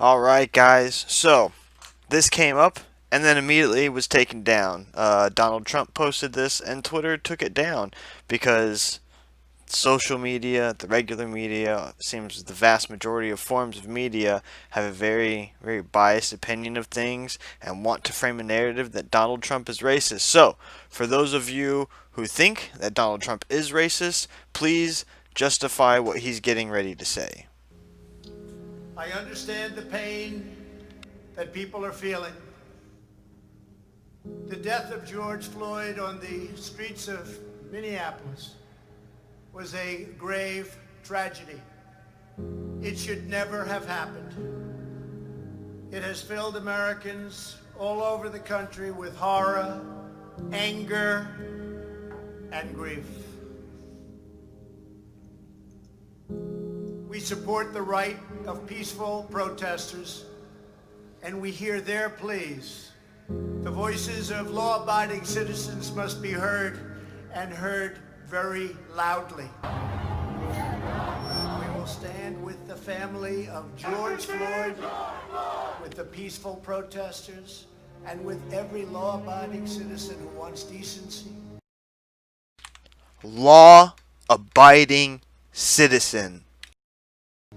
Alright, guys. So, this came up and then immediately was taken down. Donald Trump posted this and Twitter took it down because social media, the regular media, seems the vast majority of forms of media have a very, very biased opinion of things and want to frame a narrative that Donald Trump is racist. So, for those of you who think that Donald Trump is racist, please justify what he's getting ready to say. I understand the pain that people are feeling. The death of George Floyd on the streets of Minneapolis was a grave tragedy. It should never have happened. It has filled Americans all over the country with horror, anger, and grief. We support the right of peaceful protesters, and we hear their pleas. The voices of law-abiding citizens must be heard, and heard very loudly. We will stand with the family of George Floyd, with the peaceful protesters, and with every law-abiding citizen who wants decency. Law-abiding citizen.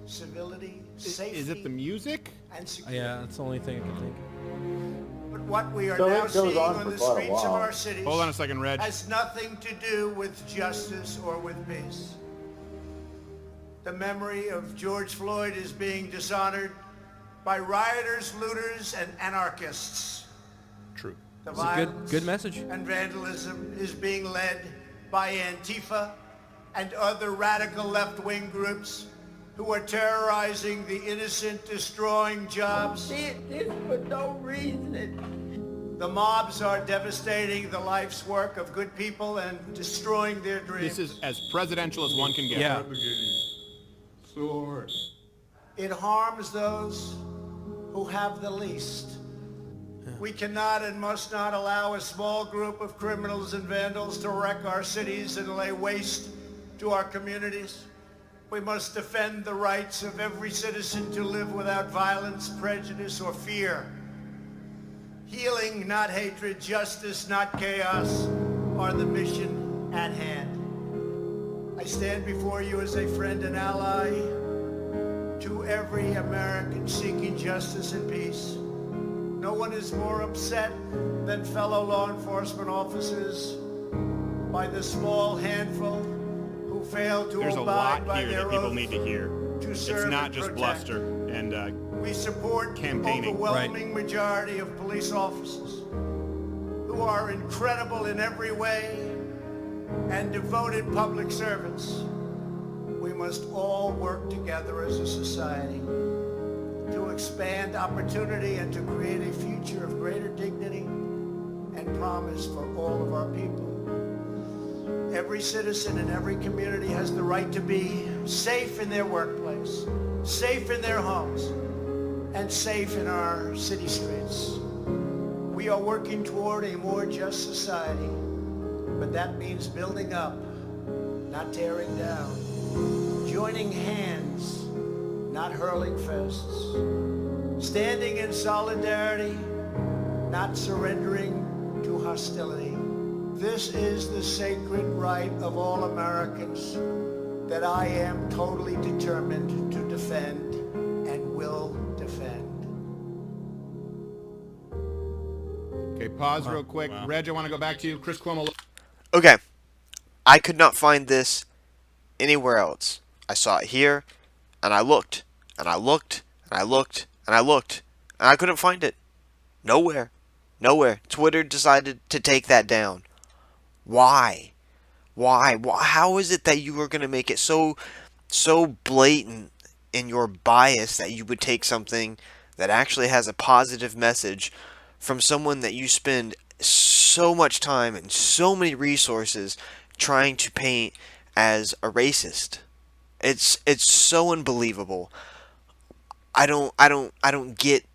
Civility, safety, Is it the music? and security. Yeah, that's the only thing I can think. But what we are So now it goes seeing on on for the quite a streets of while. our cities Hold on a second, Reg. has nothing to do with justice or with peace. The memory of George Floyd is being dishonored by rioters, looters, and anarchists. True. The It's a violence good message. and vandalism is being led by Antifa and other radical left-wing groups who are terrorizing the innocent, destroying jobs. Did this for no reason. The mobs are devastating the life's work of good people and destroying their dreams. This is as presidential as one can get. Yeah. Sword. It harms those who have the least. We cannot and must not allow a small group of criminals and vandals to wreck our cities and lay waste to our communities. We must defend the rights of every citizen to live without violence, prejudice, or fear. Healing, not hatred, justice, not chaos, are the mission at hand. I stand before you as a friend and ally to every American seeking justice and peace. No one is more upset than fellow law enforcement officers by the small handful who fail to There's a abide lot by here their that people oath need to hear. to It's serve not and just protect. bluster and We support the campaigning. overwhelming majority of police officers who are incredible in every way and devoted public servants. We must all work together as a society to expand opportunity and to create a future of greater dignity and promise for all of our people. Every citizen in every community has the right to be safe in their workplace, safe in their homes, and safe in our city streets. We are working toward a more just society, but that means building up, not tearing down, joining hands, not hurling fists, standing in solidarity, not surrendering to hostility. This is the sacred right of all Americans that I am totally determined to defend and will defend. okay, pause real quick. Wow. Reg, I want to go back to you. Chris Cuomo. Okay, I could not find this anywhere else. I saw it here, and I looked, and I looked, and I looked, and I looked, and I couldn't find it. Nowhere. Nowhere. Twitter decided to take that down. Why? Why? How is it that you are going to make it so blatant in your bias that you would take something that actually has a positive message from someone that you spend so much time and so many resources trying to paint as a racist? It's so unbelievable. I don't get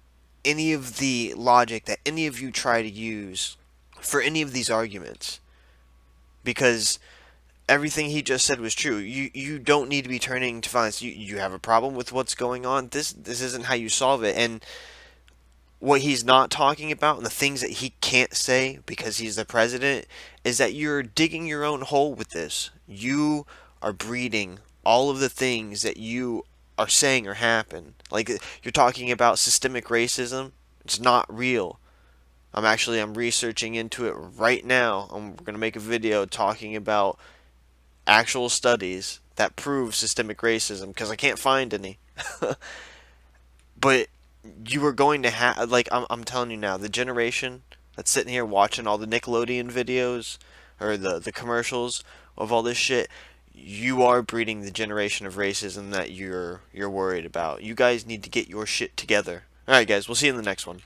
any of the logic that any of you try to use for any of these arguments. Because everything he just said was true. You don't need to be turning to violence. You have a problem with what's going on. This isn't how you solve it. And what he's not talking about and the things that he can't say because he's the president is that you're digging your own hole with this. You are breeding all of the things that you are saying or happen. Like you're talking about systemic racism. It's not real. I'm researching into it right now. We're gonna make a video talking about actual studies that prove systemic racism because I can't find any. But you are going to have, like, I'm telling you now, the generation that's sitting here watching all the Nickelodeon videos or the commercials of all this shit, you are breeding the generation of racism that you're worried about. You guys need to get your shit together. All right, guys, we'll see you in the next one.